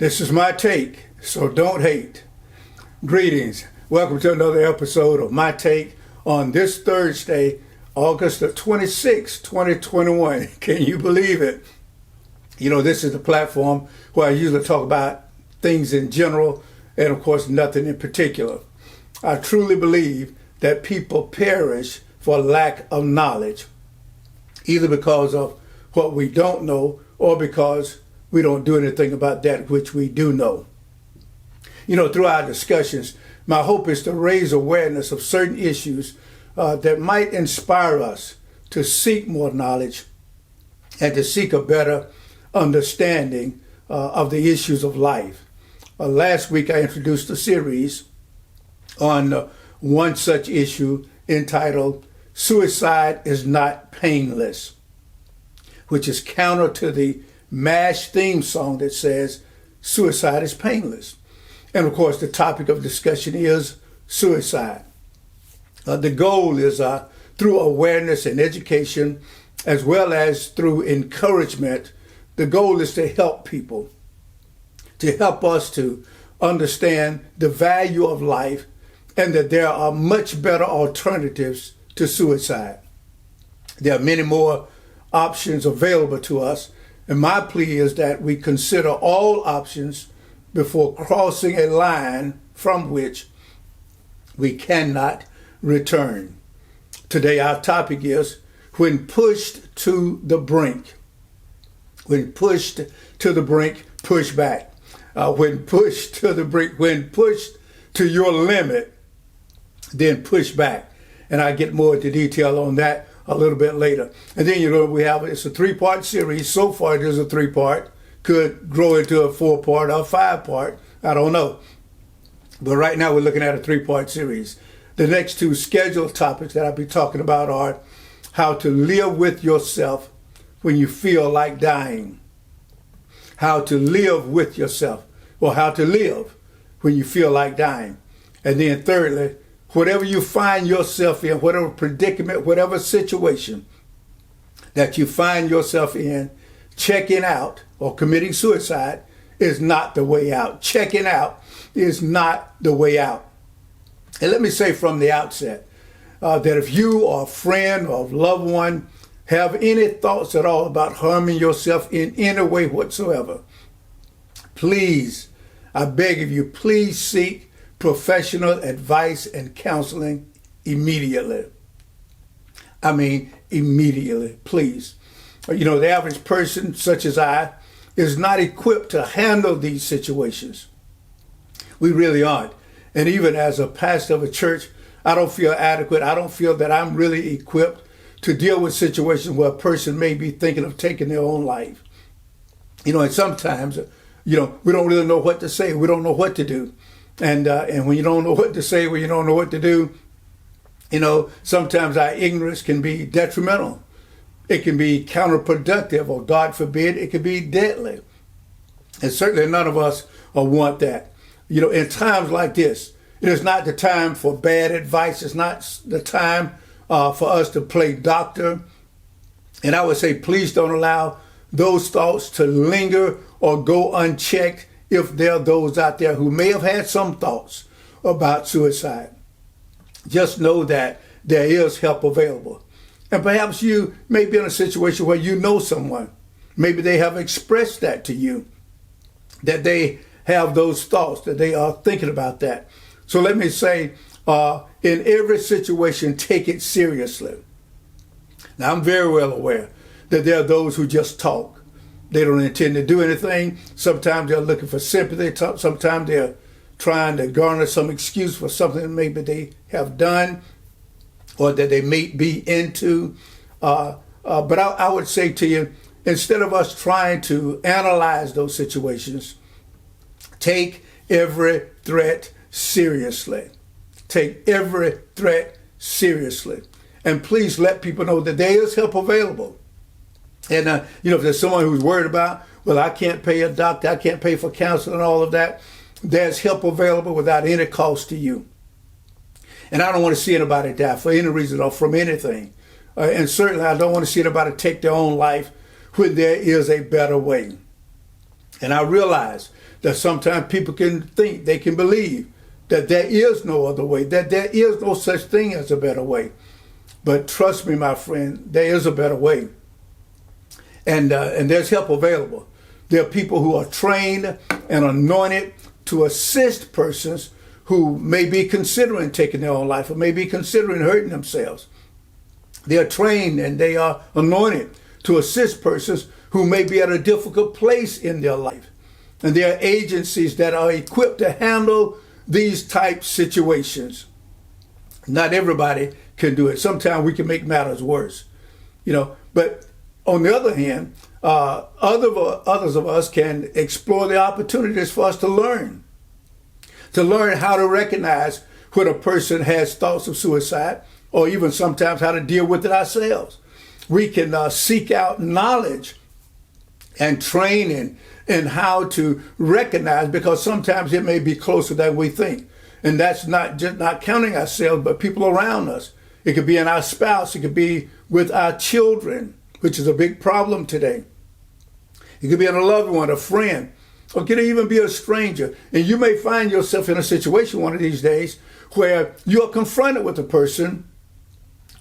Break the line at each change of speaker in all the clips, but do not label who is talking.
This is my take, so don't hate. Greetings. Welcome to another episode of My Take on this Thursday, August the 26th, 2021. Can you believe it? You know, this is the platform where I usually talk about things in general and, of course, nothing in particular. I truly believe that people perish for lack of knowledge, either because of what we don't know or because we don't do anything about that which we do know. You know, through our discussions, my hope is to raise awareness of certain issues that might inspire us to seek more knowledge and to seek a better understanding of the issues of life. Last week, I introduced a series on one such issue entitled Suicide is Not Painless, which is counter to the MASH theme song that says suicide is painless. And of course, the topic of discussion is suicide. The goal is through awareness and education, as well as through encouragement, the goal is to help people, to help us to understand the value of life and that there are much better alternatives to suicide. There are many more options available to us. And my plea is that we consider all options before crossing a line from which we cannot return. Today, our topic is when pushed to the brink. When pushed to the brink, push back. When pushed to the brink, when pushed to your limit, then push back. And I get more into detail on that a little bit later. And then, it's a three-part series. So far, it is a three-part. Could grow into a four-part or five-part. I don't know. But right now, we're looking at a three-part series. The next two scheduled topics that I'll be talking about are how to live with yourself when you feel like dying. How to live with yourself, or how to live when you feel like dying. And then thirdly, whatever you find yourself in, whatever predicament, whatever situation that you find yourself in, checking out or committing suicide is not the way out. Checking out is not the way out. And let me say from the outset that if you or a friend or a loved one have any thoughts at all about harming yourself in any way whatsoever, please, I beg of you, please seek professional advice and counseling immediately. I mean, immediately, please. You know, the average person, such as I, is not equipped to handle these situations. We really aren't. And even as a pastor of a church, I don't feel adequate. I don't feel that I'm really equipped to deal with situations where a person may be thinking of taking their own life. You know, and sometimes, we don't really know what to say. We don't know what to do. And when you don't know what to say, when you don't know what to do, sometimes our ignorance can be detrimental. It can be counterproductive, or God forbid, it can be deadly. And certainly none of us want that. In times like this, it is not the time for bad advice. It's not the time for us to play doctor. And I would say, please don't allow those thoughts to linger or go unchecked if there are those out there who may have had some thoughts about suicide. Just know that there is help available. And perhaps you may be in a situation where you know someone. Maybe they have expressed that to you, that they have those thoughts, that they are thinking about that. So let me say, in every situation, take it seriously. Now, I'm very well aware that there are those who just talk. They don't intend to do anything. Sometimes they're looking for sympathy. Sometimes they're trying to garner some excuse for something that maybe they have done or that they may be into. But I would say to you, instead of us trying to analyze those situations, take every threat seriously. Take every threat seriously. And please let people know that there is help available. And, if there's someone who's worried about, well, I can't pay a doctor, I can't pay for counseling and all of that, there's help available without any cost to you. And I don't want to see anybody die for any reason or from anything. And certainly I don't want to see anybody take their own life when there is a better way. And I realize that sometimes people can think, they can believe that there is no other way, that there is no such thing as a better way. But trust me, my friend, there is a better way. And there's help available. There are people who are trained and anointed to assist persons who may be considering taking their own life or may be considering hurting themselves. They are trained and they are anointed to assist persons who may be at a difficult place in their life. And there are agencies that are equipped to handle these type situations. Not everybody can do it. Sometimes we can make matters worse, but on the other hand, others of us can explore the opportunities for us to learn how to recognize when a person has thoughts of suicide, or even sometimes how to deal with it ourselves. We can seek out knowledge and training in how to recognize, because sometimes it may be closer than we think. And that's not just not counting ourselves, but people around us. It could be in our spouse. It could be with our children, which is a big problem today. It could be in a loved one, a friend, or it could even be a stranger. And you may find yourself in a situation one of these days where you are confronted with a person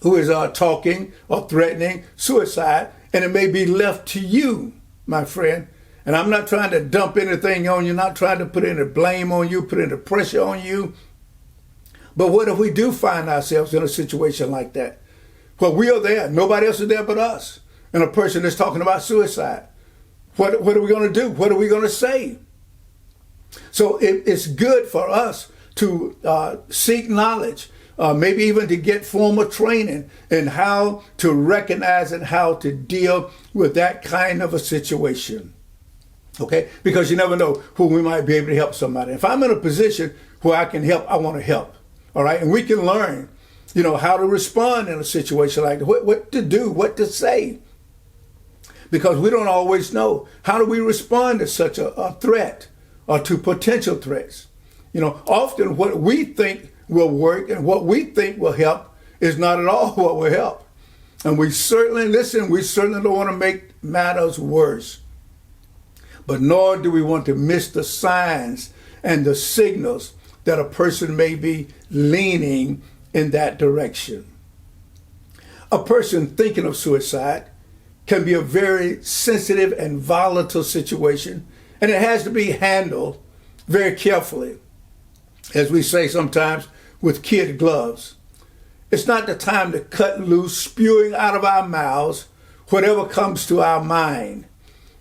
who is talking or threatening suicide, and it may be left to you, my friend. And I'm not trying to dump anything on you, not trying to put any blame on you, put any pressure on you. But what if we do find ourselves in a situation like that? Well, we are there. Nobody else is there but us. And a person is talking about suicide. What are we going to do? What are we going to say? So it's good for us to seek knowledge, maybe even to get formal training in how to recognize and how to deal with that kind of a situation. Okay? Because you never know who we might be able to help somebody. If I'm in a position where I can help, I want to help. All right? And we can learn, how to respond in a situation like that, what to do, what to say. Because we don't always know. How do we respond to such a threat or to potential threats? Often what we think will work and what we think will help is not at all what will help. And we certainly don't want to make matters worse. But nor do we want to miss the signs and the signals that a person may be leaning in that direction. A person thinking of suicide can be a very sensitive and volatile situation, and it has to be handled very carefully, as we say sometimes, with kid gloves. It's not the time to cut loose, spewing out of our mouths whatever comes to our mind,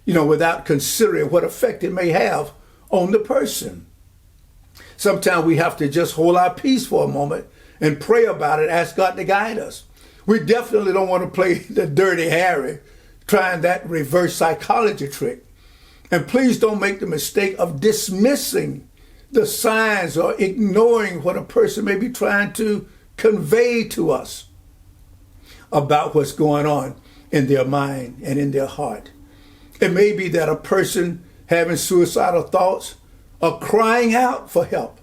without considering what effect it may have on the person. Sometimes we have to just hold our peace for a moment and pray about it, ask God to guide us. We definitely don't want to play the Dirty Harry, trying that reverse psychology trick. And please don't make the mistake of dismissing the signs or ignoring what a person may be trying to convey to us about what's going on in their mind and in their heart. It may be that a person having suicidal thoughts are crying out for help,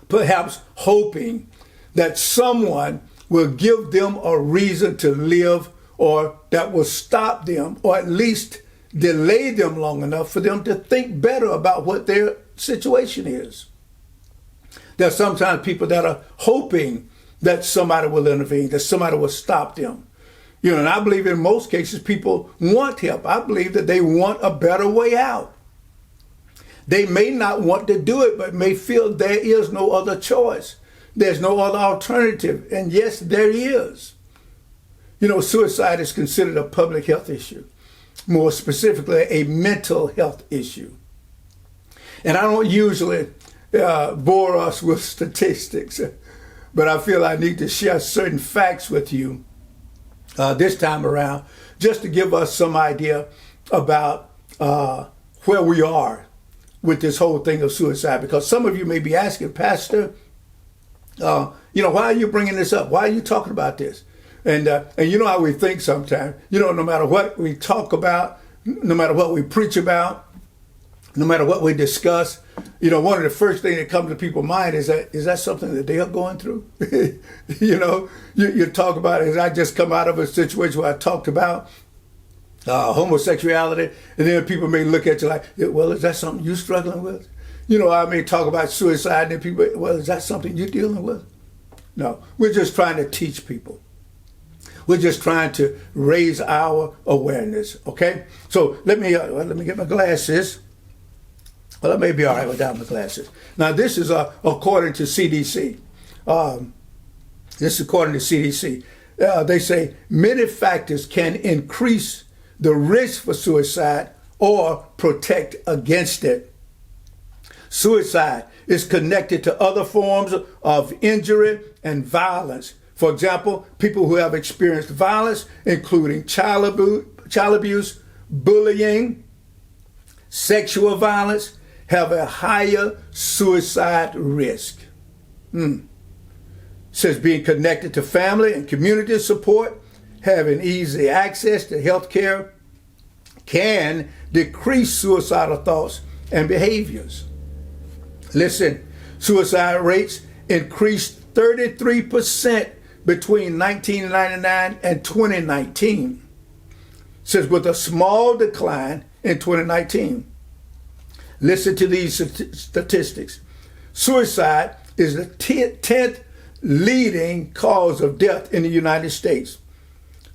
perhaps hoping that someone will give them a reason to live, or that will stop them, or at least delay them long enough for them to think better about what their situation is. There are sometimes people that are hoping that somebody will intervene, that somebody will stop them. And I believe in most cases people want help. I believe that they want a better way out. They may not want to do it, but may feel there is no other choice. There's no other alternative. And yes, there is. Suicide is considered a public health issue, more specifically a mental health issue. And I don't usually bore us with statistics, but I feel I need to share certain facts with you this time around, just to give us some idea about where we are with this whole thing of suicide. Because some of you may be asking, Pastor, why are you bringing this up? Why are you talking about this? And you know how we think sometimes. No matter what we talk about, no matter what we preach about, no matter what we discuss, one of the first things that comes to people's mind is that something that they are going through? You talk about it. As I just come out of a situation where I talked about homosexuality, and then people may look at you like, well, is that something you're struggling with? I may talk about suicide, and then people, well, is that something you're dealing with? No, we're just trying to teach people. We're just trying to raise our awareness, okay? So let me get my glasses. Well, I may be all right without my glasses. Now, this is according to CDC. This is according to CDC. They say many factors can increase the risk for suicide or protect against it. Suicide is connected to other forms of injury and violence. For example, people who have experienced violence, including child abuse, bullying, sexual violence, have a higher suicide risk. Says being connected to family and community support, having easy access to health care can decrease suicidal thoughts and behaviors. Listen, suicide rates increased 33% between 1999 and 2019. Says with a small decline in 2019. Listen to these statistics. Suicide is the 10th leading cause of death in the United States.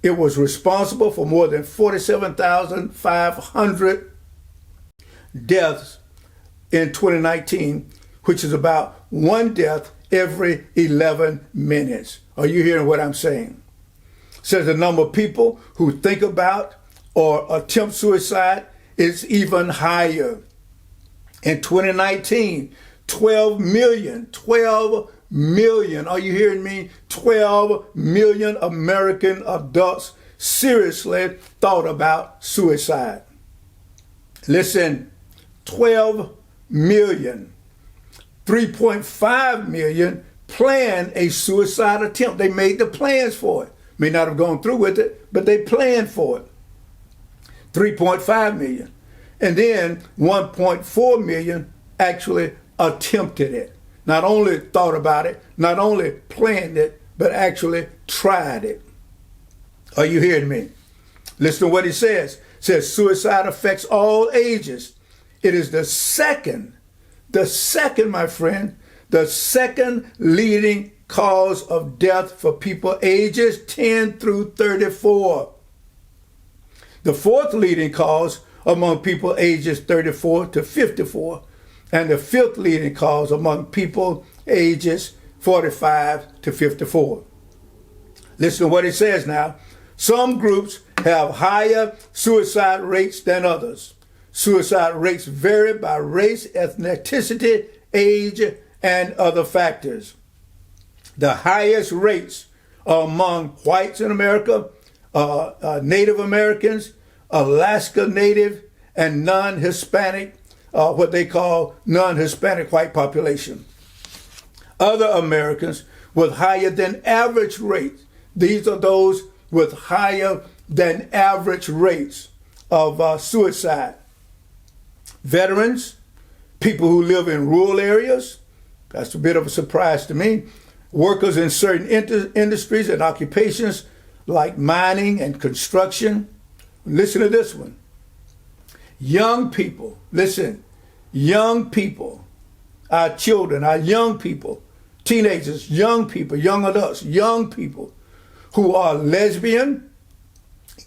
It was responsible for more than 47,500 deaths in 2019, which is about one death every 11 minutes. Are you hearing what I'm saying? Says the number of people who think about or attempt suicide is even higher. In 2019, 12 million, are you hearing me? 12 million American adults seriously thought about suicide. Listen, 12 million. 3.5 million planned a suicide attempt. They made the plans for it. May not have gone through with it, but they planned for it. 3.5 million. And then 1.4 million actually attempted it. Not only thought about it, not only planned it, but actually tried it. Are you hearing me? Listen to what he says. It says suicide affects all ages. It is the second, my friend, the second leading cause of death for people ages 10 through 34. The fourth leading cause among people ages 34 to 54, and the fifth leading cause among people ages 45 to 54. Listen to what it says now. Some groups have higher suicide rates than others. Suicide rates vary by race, ethnicity, age, and other factors. The highest rates are among whites in America, Native Americans, Alaska Native, and non-Hispanic, what they call non-Hispanic white population. Other Americans with higher than average rates. These are those with higher than average rates of suicide. Veterans, people who live in rural areas, that's a bit of a surprise to me. Workers in certain industries and occupations like mining and construction. Listen to this one. Young people, listen, young people, our children, our young people, teenagers, young people, young adults, young people who are lesbian,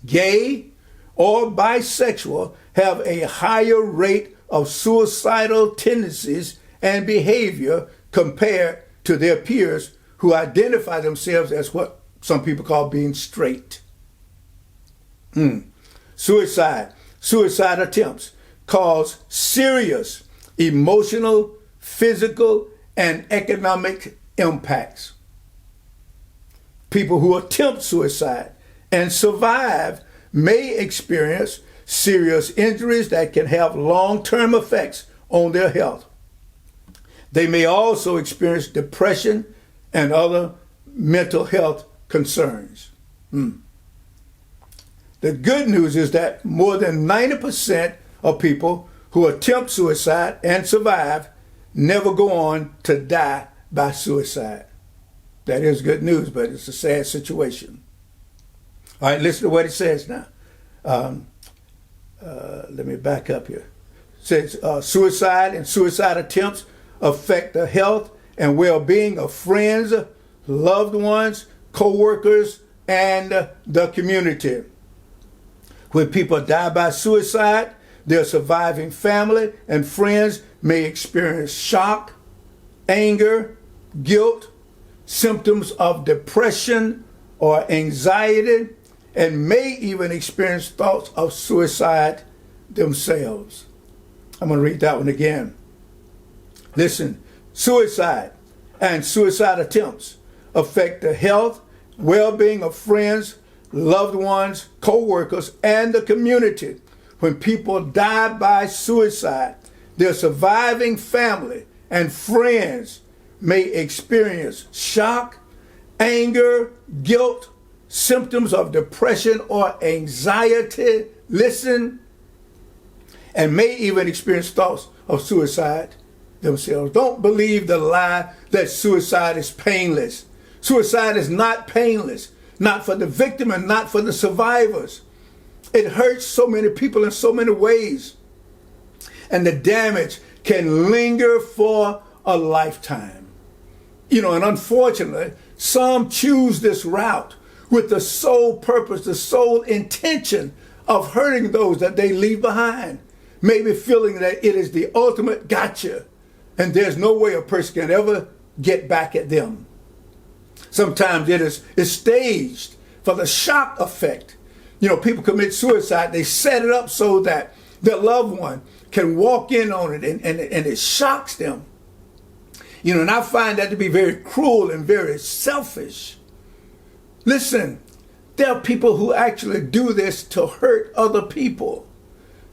gay, or bisexual have a higher rate of suicidal tendencies and behavior compared to their peers who identify themselves as what some people call being straight. Suicide attempts cause serious emotional, physical, and economic impacts. People who attempt suicide and survive may experience serious injuries that can have long-term effects on their health. They may also experience depression and other mental health concerns. The good news is that more than 90% of people who attempt suicide and survive never go on to die by suicide. That is good news, but it's a sad situation. All right, listen to what it says now. let me back up here. It says suicide and suicide attempts affect the health and well-being of friends, loved ones, co-workers, and the community. When people die by suicide, their surviving family and friends may experience shock, anger, guilt, symptoms of depression or anxiety, and may even experience thoughts of suicide themselves. I'm going to read that one again. Listen, suicide and suicide attempts affect the health, well-being of friends, loved ones, co-workers, and the community. When people die by suicide, their surviving family and friends may experience shock, anger, guilt, symptoms of depression or anxiety, listen, and may even experience thoughts of suicide themselves. Don't believe the lie that suicide is painless. Suicide is not painless, not for the victim and not for the survivors. It hurts so many people in so many ways, and the damage can linger for a lifetime. And unfortunately, some choose this route with the sole purpose, the sole intention of hurting those that they leave behind, maybe feeling that it is the ultimate gotcha, and there's no way a person can ever get back at them. Sometimes it is staged for the shock effect. People commit suicide. They set it up so that their loved one can walk in on it and it shocks them. And I find that to be very cruel and very selfish. Listen, there are people who actually do this to hurt other people.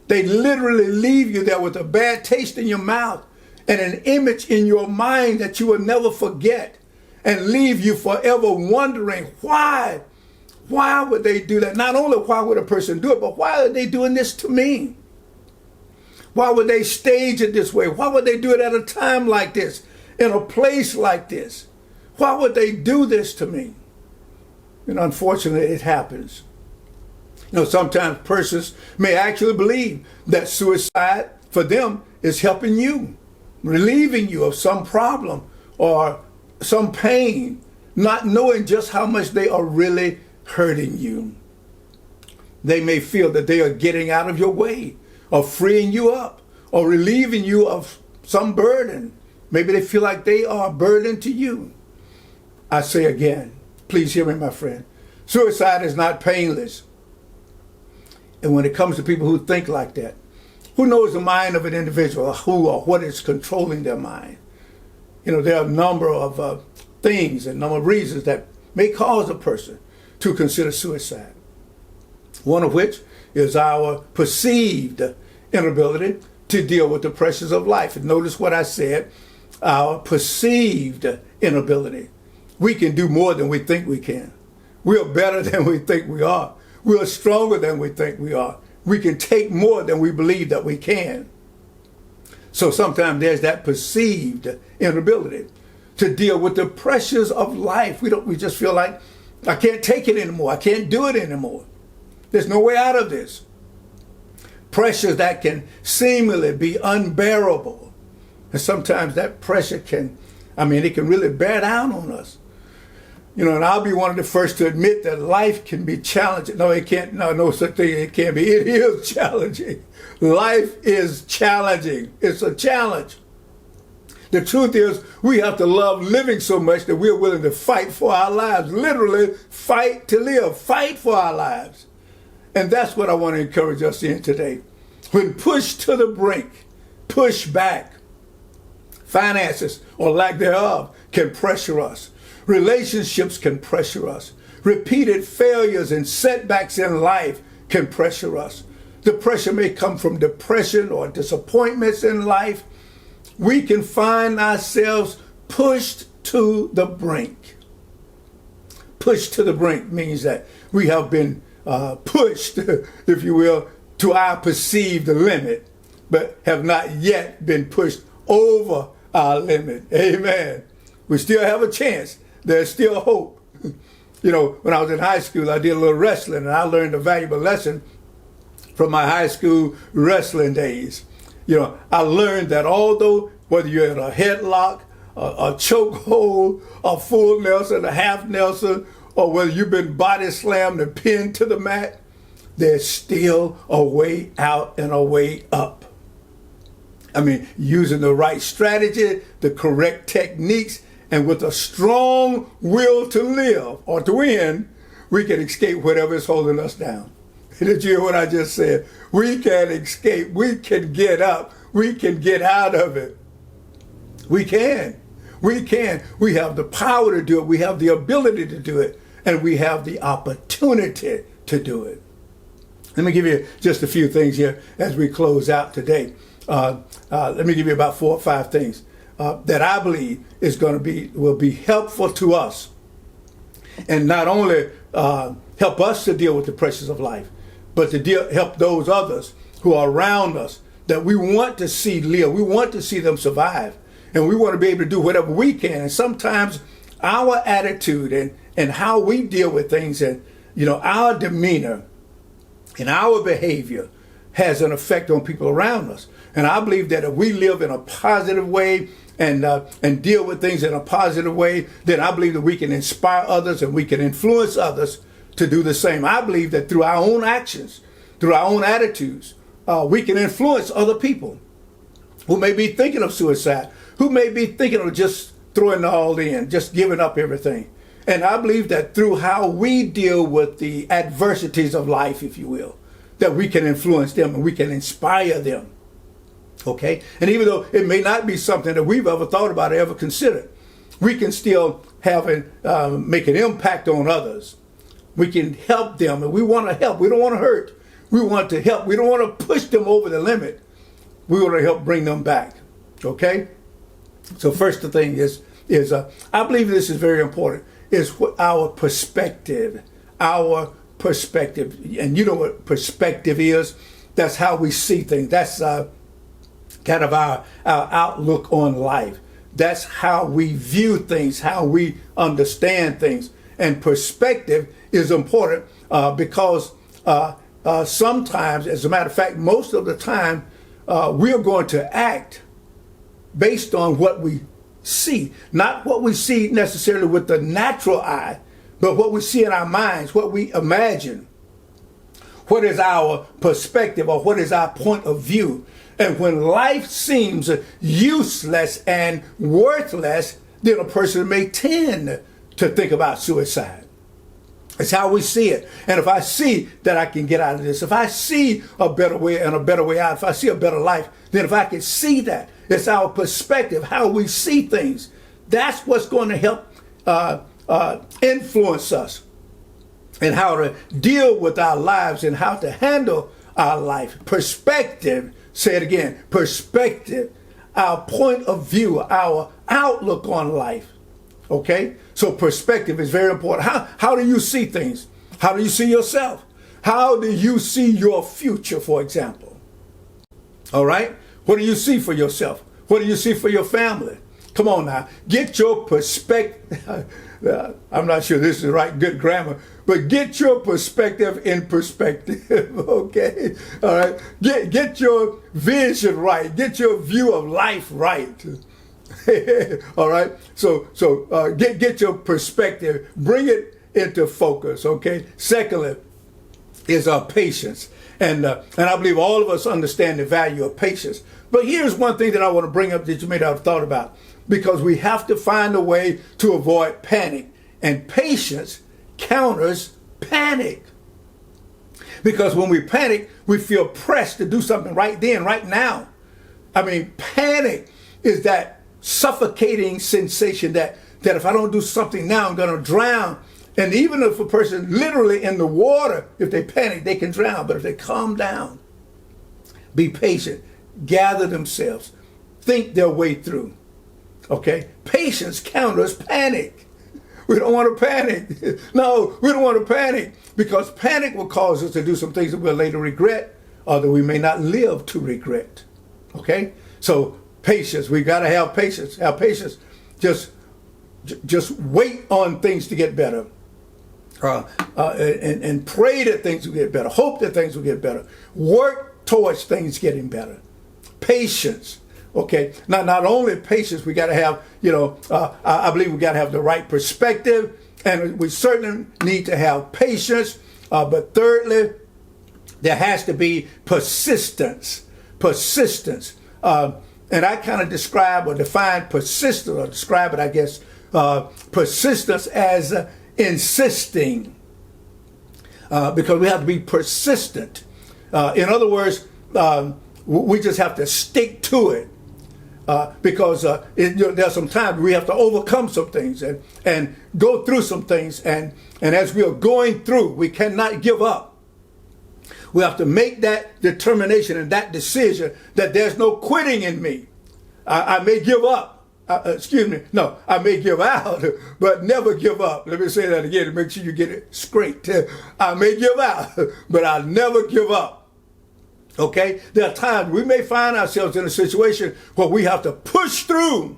They literally leave you there with a bad taste in your mouth and an image in your mind that you will never forget, and leave you forever wondering why. Why would they do that? Not only why would a person do it, but why are they doing this to me? Why would they stage it this way? Why would they do it at a time like this, in a place like this? Why would they do this to me? And unfortunately, it happens. Sometimes persons may actually believe that suicide for them is helping you, relieving you of some problem or some pain, not knowing just how much they are really hurting you. They may feel that they are getting out of your way, or freeing you up, or relieving you of some burden. Maybe they feel like they are a burden to you. I say again, please hear me, my friend. Suicide is not painless. And when it comes to people who think like that, who knows the mind of an individual, who or what is controlling their mind? There are a number of things and number of reasons that may cause a person to consider suicide. One of which is our perceived inability to deal with the pressures of life. And notice what I said, our perceived inability. We can do more than we think we can. We are better than we think we are. We are stronger than we think we are. We can take more than we believe that we can. So sometimes there's that perceived inability to deal with the pressures of life. We just feel like, I can't take it anymore. I can't do it anymore. There's no way out of this. Pressures that can seemingly be unbearable. And sometimes that pressure it can really bear down on us. And I'll be one of the first to admit that life can be challenging. No, it can't. No such thing. It can't be. It is challenging. Life is challenging. It's a challenge. The truth is, we have to love living so much that we're willing to fight for our lives. Literally, fight to live. Fight for our lives. And that's what I want to encourage us in today. When pushed to the brink, push back. Finances, or lack thereof, can pressure us. Relationships can pressure us. Repeated failures and setbacks in life can pressure us. The pressure may come from depression or disappointments in life. We can find ourselves pushed to the brink. Pushed to the brink means that we have been pushed, if you will, to our perceived limit, but have not yet been pushed over our limit. Amen. We still have a chance. There's still hope. When I was in high school, I did a little wrestling, and I learned a valuable lesson from my high school wrestling days. I learned that although whether you're in a headlock, a chokehold, a full Nelson, a half Nelson, or whether you've been body slammed and pinned to the mat, there's still a way out and a way up. Using the right strategy, the correct techniques, and with a strong will to live or to win, we can escape whatever is holding us down. Did you hear what I just said? We can escape. We can get up. We can get out of it. We can. We can. We have the power to do it. We have the ability to do it. And we have the opportunity to do it. Let me give you just a few things here as we close out today. Let me give you about 4 or 5 things that I believe will be helpful to us, and not only help us to deal with the pressures of life, but to help those others who are around us that we want to see live. We want to see them survive, and we want to be able to do whatever we can. And sometimes our attitude and how we deal with things and our demeanor and our behavior has an effect on people around us. And I believe that if we live in a positive way and deal with things in a positive way, then I believe that we can inspire others and we can influence others to do the same. I believe that through our own actions, through our own attitudes, we can influence other people who may be thinking of suicide, who may be thinking of just throwing it all in, just giving up everything. And I believe that through how we deal with the adversities of life, if you will, that we can influence them and we can inspire them. Okay? And even though it may not be something that we've ever thought about or ever considered, we can still make an impact on others. We can help them, and we want to help. We don't want to hurt. We want to help. We don't want to push them over the limit. We want to help bring them back. Okay? So first the thing is I believe this is very important, is what our perspective. And you know what perspective is? That's how we see things. That's kind of our outlook on life. That's how we view things, how we understand things. And perspective is important because sometimes, as a matter of fact, most of the time, we're going to act based on what we see. Not what we see necessarily with the natural eye, but what we see in our minds, what we imagine. What is our perspective, or what is our point of view? And when life seems useless and worthless, then a person may tend to think about suicide. It's how we see it. And if I see that I can get out of this, if I see a better way and a better way out, if I see a better life, then if I can see that, it's our perspective, how we see things. That's what's going to help influence us and how to deal with our lives and how to handle our life. Perspective, say it again, perspective, our point of view, our outlook on life. Okay? So perspective is very important. How do you see things? How do you see yourself? How do you see your future, for example? All right? What do you see for yourself? What do you see for your family? Come on now. Get your perspective. I'm not sure this is right, good grammar, but get your perspective in perspective, okay? All right? Get your vision right. Get your view of life right. All right? So get your perspective. Bring it into focus, okay? Secondly, is our patience. And I believe all of us understand the value of patience. But here's one thing that I want to bring up that you may not have thought about, because we have to find a way to avoid panic. And patience counters panic. Because when we panic, we feel pressed to do something right then, right now. I mean, panic is that suffocating sensation that if I don't do something now, I'm going to drown. And even if a person literally in the water, if they panic, they can drown. But if they calm down, be patient, gather themselves, think their way through. Okay? Patience counters panic. We don't want to panic. No, we don't want to panic, because panic will cause us to do some things that we'll later regret, or that we may not live to regret. Okay? So patience, we got to have patience. Have patience. Just wait on things to get better. and pray that things will get better. Hope that things will get better. Work towards things getting better. Patience. Okay. Not only patience, we got to have, I believe we got to have the right perspective, and we certainly need to have patience. But thirdly, there has to be persistence. Persistence. And I kind of describe or define persistence, or describe it, I guess, persistence as insisting. Because we have to be persistent. In other words, we just have to stick to it. Because there's some times we have to overcome some things and go through some things. And as we are going through, we cannot give up. We have to make that determination and that decision that there's no quitting in me. I may give up. I may give out, but never give up. Let me say that again to make sure you get it straight. I may give out, but I'll never give up. Okay? There are times we may find ourselves in a situation where we have to push through.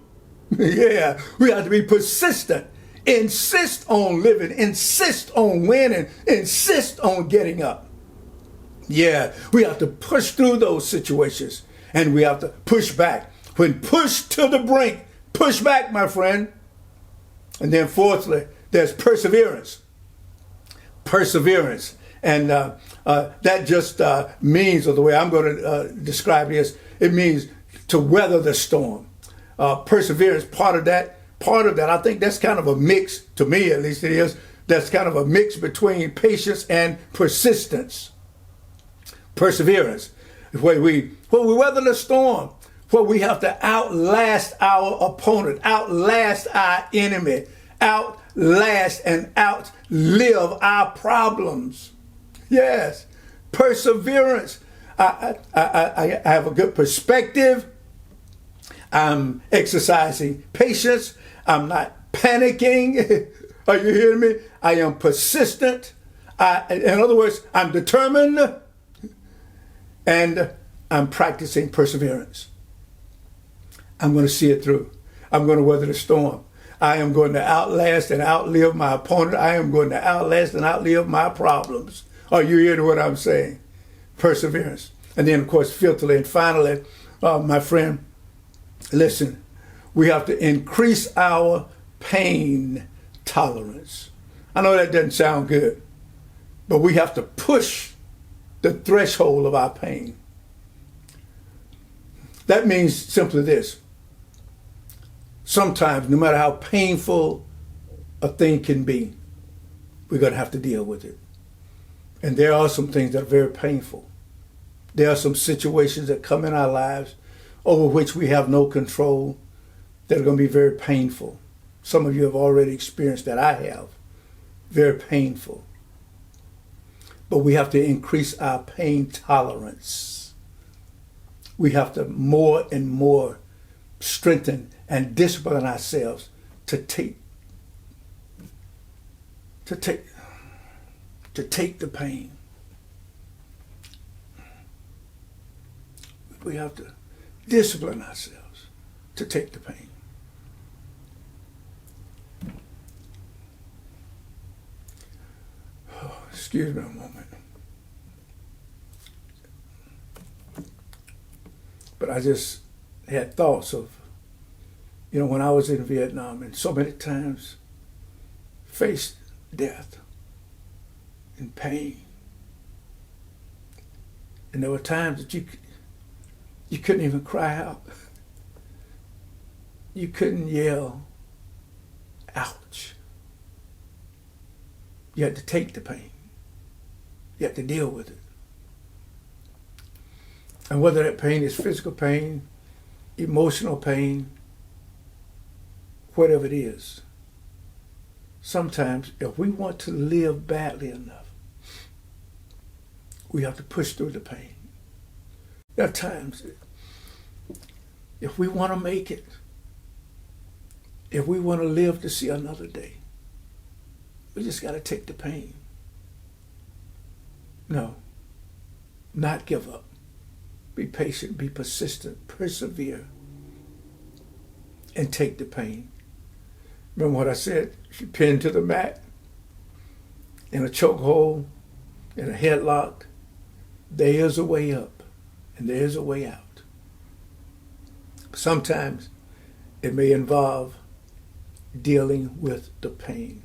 Yeah, we have to be persistent. Insist on living. Insist on winning. Insist on getting up. Yeah, we have to push through those situations, and we have to push back. When pushed to the brink, push back, my friend. And then fourthly, there's perseverance. Perseverance. And that just means, or the way I'm going to describe it is, it means to weather the storm. Perseverance, part of that, I think that's kind of a mix, to me at least it is, that's kind of a mix between patience and persistence. Perseverance, where we weather the storm, where we have to outlast our opponent, outlast our enemy, outlast and outlive our problems. Yes, perseverance. I have a good perspective. I'm exercising patience. I'm not panicking. Are you hearing me? I am persistent. In other words, I'm determined. And I'm practicing perseverance. I'm going to see it through. I'm going to weather the storm. I am going to outlast and outlive my opponent. I am going to outlast and outlive my problems. Are you hearing what I'm saying? Perseverance. And then, of course, fifthly and finally, my friend, listen, we have to increase our pain tolerance. I know that doesn't sound good, but we have to push the threshold of our pain. That means simply this. Sometimes, no matter how painful a thing can be, we're going to have to deal with it. And there are some things that are very painful. There are some situations that come in our lives over which we have no control that are going to be very painful. Some of you have already experienced that. I have. Very painful. But we have to increase our pain tolerance. We have to more and more strengthen and discipline ourselves to take the pain. We have to discipline ourselves to take the pain. Oh, excuse me a moment. But I just had thoughts of, when I was in Vietnam and so many times faced death and pain. And there were times that you couldn't even cry out. You couldn't yell, ouch. You had to take the pain. You had to deal with it. And whether that pain is physical pain, emotional pain, whatever it is, sometimes if we want to live badly enough, we have to push through the pain. There are times if we want to make it, if we want to live to see another day, we just got to take the pain. No, not give up. Be patient, be persistent, persevere, and take the pain. Remember what I said? She pinned to the mat. in a chokehold, in a headlock, there is a way up and there is a way out. Sometimes it may involve dealing with the pain.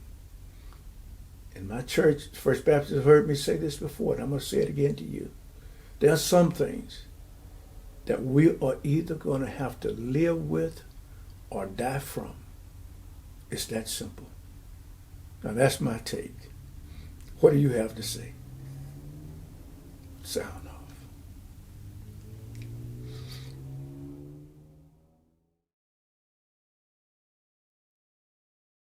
In my church, First Baptist have heard me say this before, and I'm going to say it again to you. There are some things that we are either going to have to live with or die from. It's that simple. Now that's my take. What do you have to say? Sound.